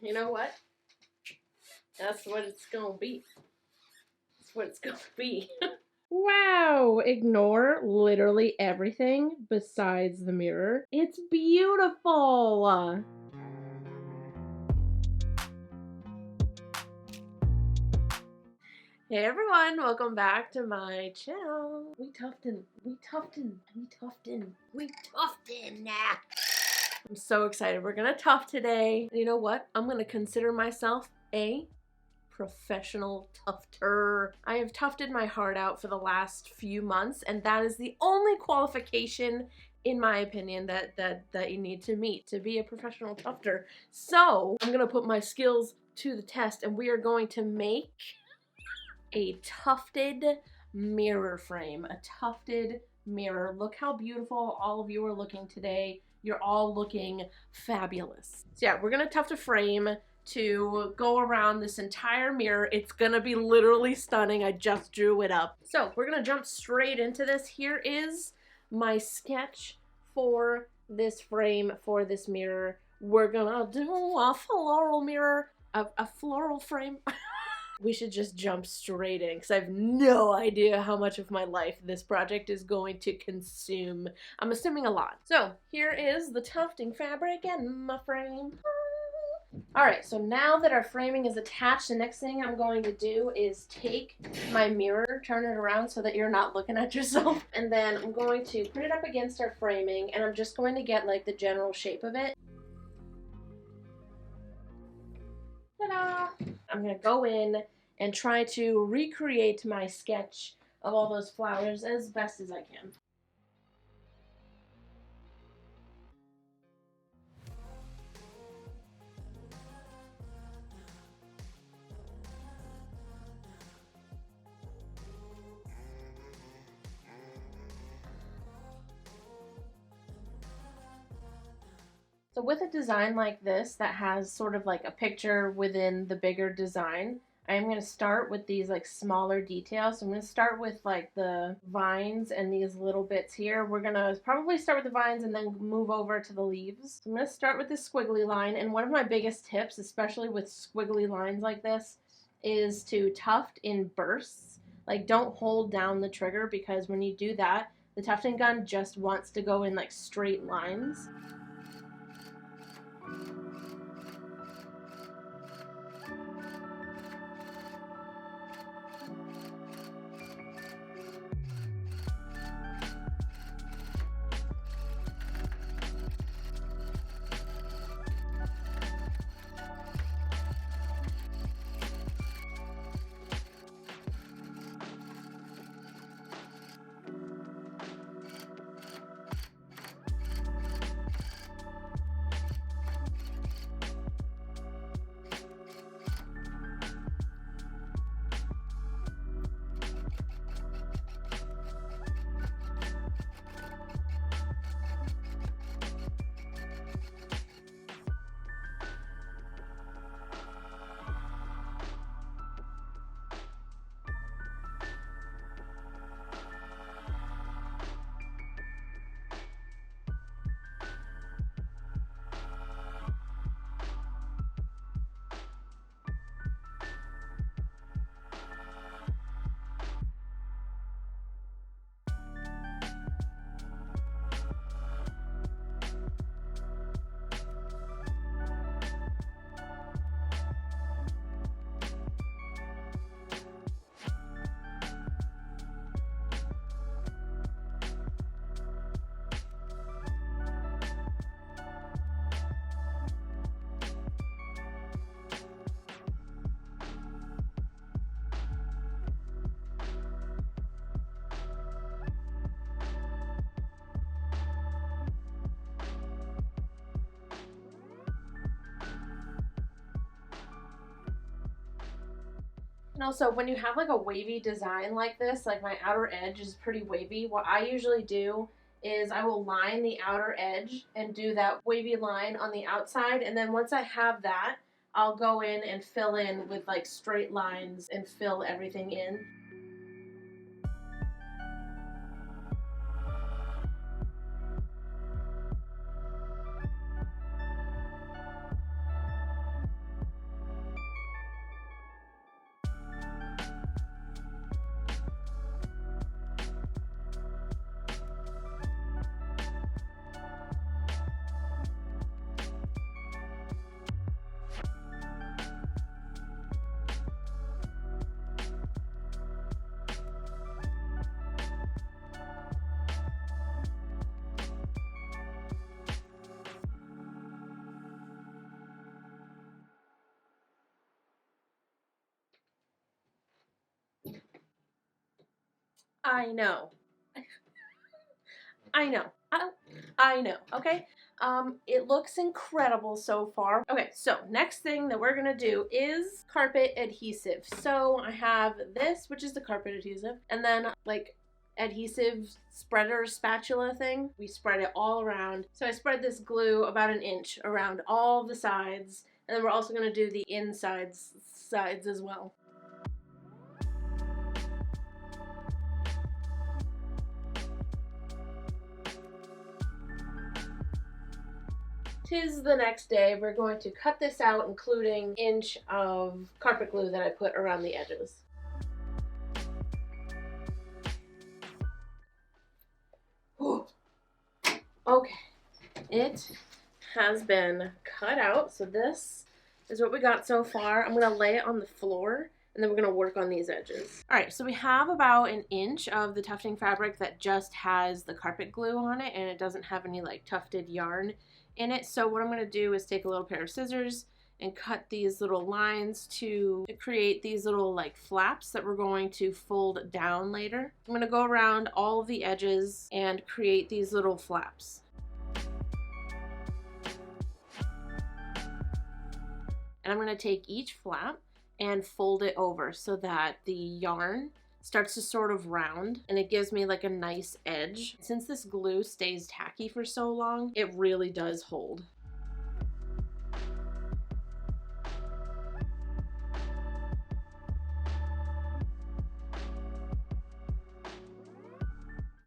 You know what? That's what it's gonna be. That's what it's gonna be. Wow, ignore literally everything besides the mirror. It's beautiful. Hey everyone, welcome back to my channel. We Tufting. I'm so excited. We're gonna tuft today. And you know what? I'm gonna consider myself a professional tufter. I have tufted my heart out for the last few months, and that is the only qualification, in my opinion, that you need to meet to be a professional tufter. So I'm gonna put my skills to the test, and we are going to make a tufted mirror frame. A tufted mirror. Look how beautiful all of you are looking today. You're all looking fabulous. So yeah, we're gonna tuft a frame to go around this entire mirror. It's gonna be literally stunning. I just drew it up. So we're gonna jump straight into this. Here is my sketch for this frame, for this mirror. We're gonna do a floral mirror, a floral frame. We should just jump straight in because I have no idea how much of my life this project is going to consume. I'm assuming a lot. So here is the tufting fabric and my frame. Alright, so now that our framing is attached, the next thing I'm going to do is take my mirror, turn it around so that you're not looking at yourself, and then I'm going to put it up against our framing, and I'm just going to get like the general shape of it. Ta-da! I'm going to go in and try to recreate my sketch of all those flowers as best as I can. So with a design like this that has sort of like a picture within the bigger design, I'm going to start with these like smaller details. So I'm going to start with like the vines and these little bits here. We're going to probably start with the vines and then move over to the leaves. So I'm going to start with this squiggly line, and one of my biggest tips, especially with squiggly lines like this, is to tuft in bursts. Like, don't hold down the trigger, because when you do that, the tufting gun just wants to go in like straight lines. And also, when you have like a wavy design like this, like my outer edge is pretty wavy, what I usually do is I will line the outer edge and do that wavy line on the outside, and then once I have that, I'll go in and fill in with like straight lines and fill everything in. I know. I know. I know, okay? It looks incredible so far. Okay, so next thing that we're gonna do is carpet adhesive. So I have this, which is the carpet adhesive, and then like adhesive spreader spatula thing. We spread it all around. So I spread this glue about an inch around all the sides, and then we're also gonna do the sides as well. 'Tis the next day. We're going to cut this out, including inch of carpet glue that I put around the edges. Whew. Okay, it has been cut out. So this is what we got so far. I'm gonna lay it on the floor, and then we're gonna work on these edges. All right, so we have about an inch of the tufting fabric that just has the carpet glue on it, and it doesn't have any like tufted yarn in it. So what I'm going to do is take a little pair of scissors and cut these little lines to create these little like flaps that we're going to fold down later. I'm going to go around all of the edges and create these little flaps. And I'm going to take each flap and fold it over so that the yarn starts to sort of round, and it gives me like a nice edge. Since this glue stays tacky for so long, it really does hold.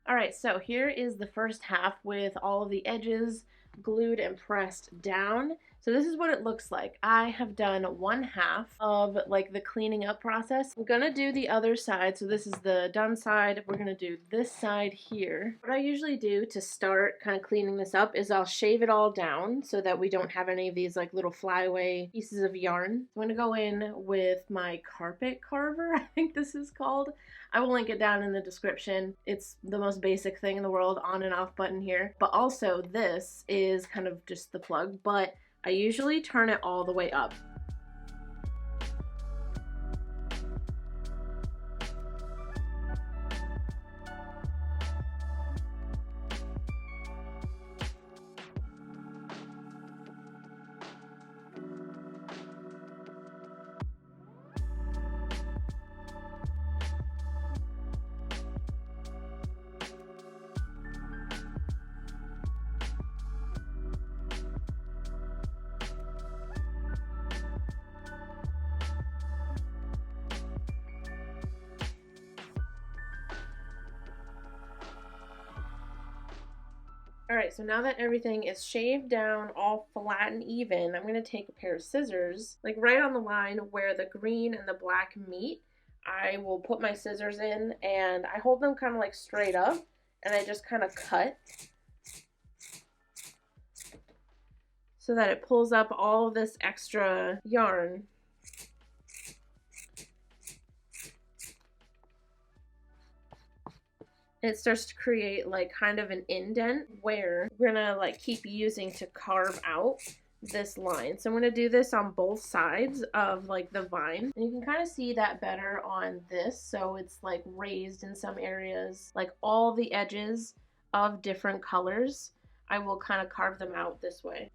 All right, so here is the first half with all of the edges glued and pressed down. So this is what it looks like. I have done one half of like the cleaning up process. I'm gonna do the other side. So this is the done side. We're gonna do this side here. What I usually do to start kind of cleaning this up is I'll shave it all down so that we don't have any of these like little flyaway pieces of yarn. I'm gonna go in with my carpet carver, I think this is called. I will link it down in the description. It's the most basic thing in the world, on and off button here. But also this is kind of just the plug, but I usually turn it all the way up. Alright, so now that everything is shaved down, all flat and even, I'm going to take a pair of scissors, like right on the line where the green and the black meet. I will put my scissors in, and I hold them kind of like straight up, and I just kind of cut so that it pulls up all of this extra yarn. It starts to create like kind of an indent where we're gonna like keep using to carve out this line. So I'm gonna do this on both sides of like the vine, and you can kind of see that better on this. So it's like raised in some areas, like all the edges of different colors. I will kind of carve them out this way.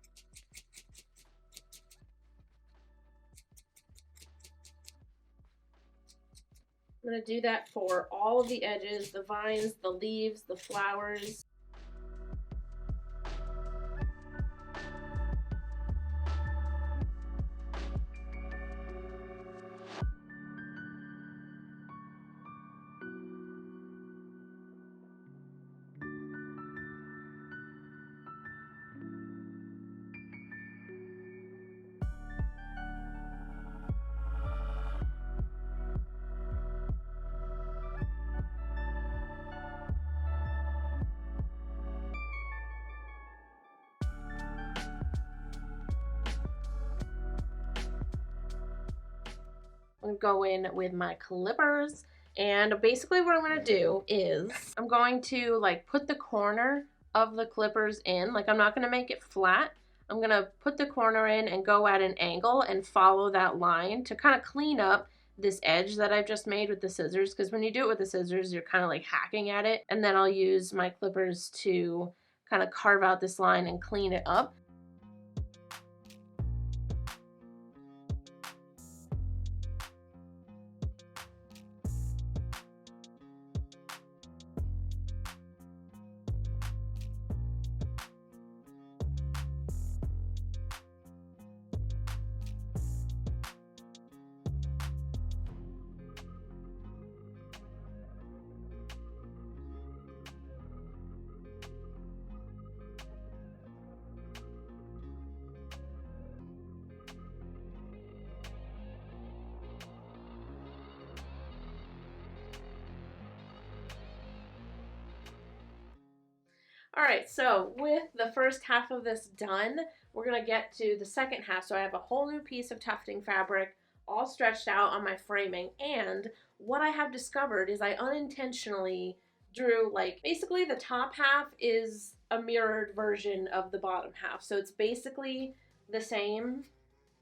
I'm going to do that for all of the edges, the vines, the leaves, the flowers. I'm going to go in with my clippers, and basically what I'm going to do is I'm going to like put the corner of the clippers in. Like, I'm not going to make it flat. I'm going to put the corner in and go at an angle and follow that line to kind of clean up this edge that I've just made with the scissors, because when you do it with the scissors, you're kind of like hacking at it. And then I'll use my clippers to kind of carve out this line and clean it up. All right, so with the first half of this done, we're gonna get to the second half. So I have a whole new piece of tufting fabric all stretched out on my framing, and what I have discovered is I unintentionally drew, like, basically the top half is a mirrored version of the bottom half. So it's basically the same,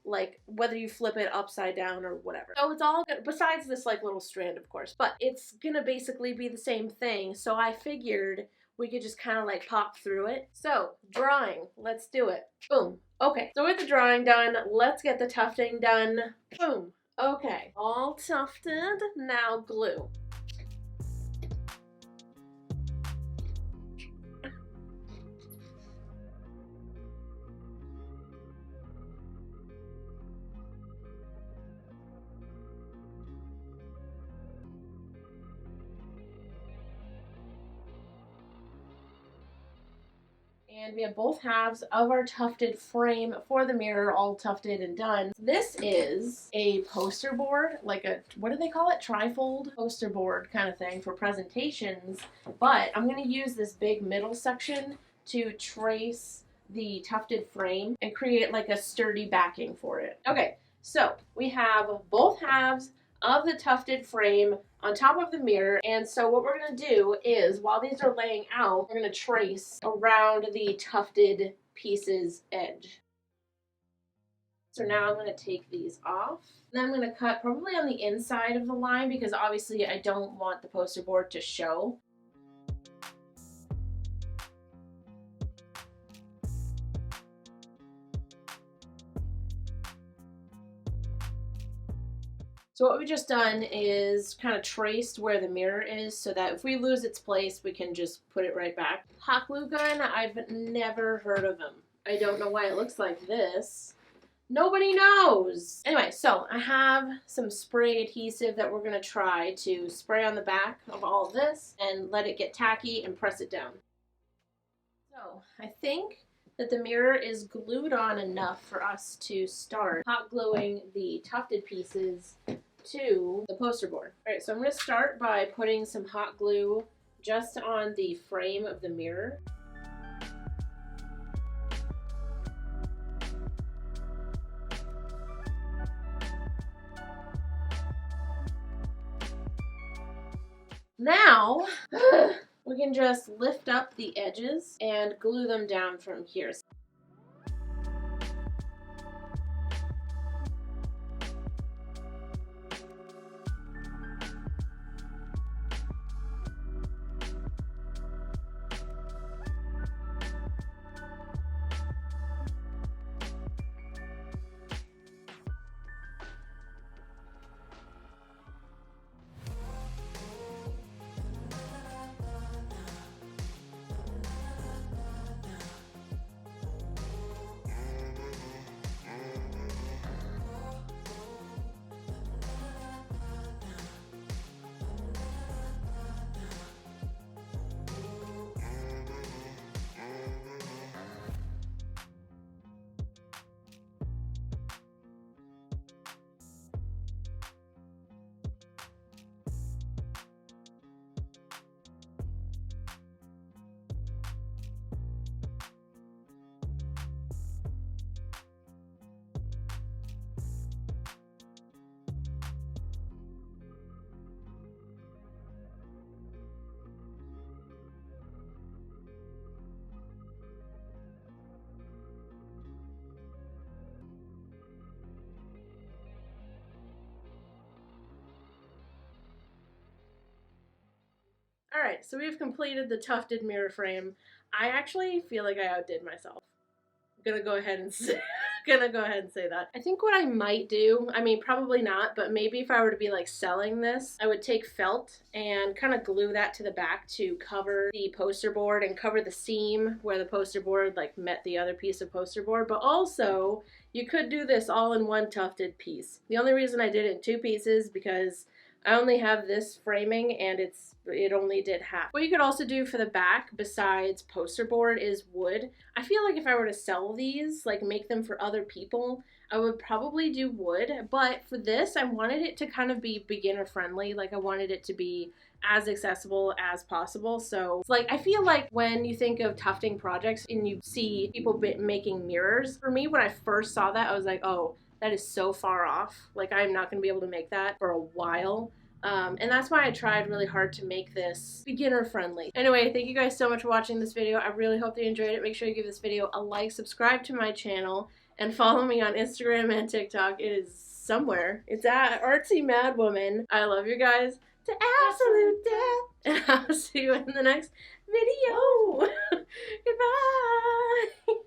like whether you flip it upside down or whatever. So it's all good, besides this like little strand, of course, but it's gonna basically be the same thing. So I figured we could just kind of like pop through it. So drawing, let's do it. Boom. Okay, so with the drawing done, let's get the tufting done. Boom. Okay, all tufted, now glue. And we have both halves of our tufted frame for the mirror all tufted and done. This is a poster board, like a, what do they call it? Trifold poster board kind of thing for presentations. But I'm going to use this big middle section to trace the tufted frame and create like a sturdy backing for it. Okay, so we have both halves of the tufted frame on top of the mirror, and so what we're going to do is, while these are laying out, we're going to trace around the tufted piece's edge. So now I'm going to take these off, and then I'm going to cut probably on the inside of the line because obviously I don't want the poster board to show. So what we've just done is kind of traced where the mirror is so that if we lose its place, we can just put it right back. Hot glue gun, I've never heard of them. I don't know why it looks like this. Nobody knows. Anyway, so I have some spray adhesive that we're going to try to spray on the back of all of this and let it get tacky and press it down. So I think that the mirror is glued on enough for us to start hot gluing the tufted pieces to the poster board. All right, so I'm going to start by putting some hot glue just on the frame of the mirror. Now, we can just lift up the edges and glue them down from here. Alright, so we've completed the tufted mirror frame. I actually feel like I outdid myself. I'm gonna go ahead and say that. I think what I might do, I mean probably not, but maybe if I were to be like selling this, I would take felt and kind of glue that to the back to cover the poster board and cover the seam where the poster board like met the other piece of poster board. But also you could do this all in one tufted piece. The only reason I did it in two pieces because I only have this framing and it only did half. What you could also do for the back besides poster board is wood. I feel like if I were to sell these, like make them for other people, I would probably do wood, but for this I wanted it to kind of be beginner friendly. Like I wanted it to be as accessible as possible. So like I feel like when you think of tufting projects and you see people making mirrors, for me when I first saw that I was like, oh, that is so far off. Like I'm not going to be able to make that for a while. And that's why I tried really hard to make this beginner friendly. Anyway, thank you guys so much for watching this video. I really hope that you enjoyed it. Make sure you give this video a like, subscribe to my channel, and follow me on Instagram and TikTok. It is somewhere. It's at Artsymadwoman. I love you guys to absolute death. And I'll see you in the next video. Goodbye.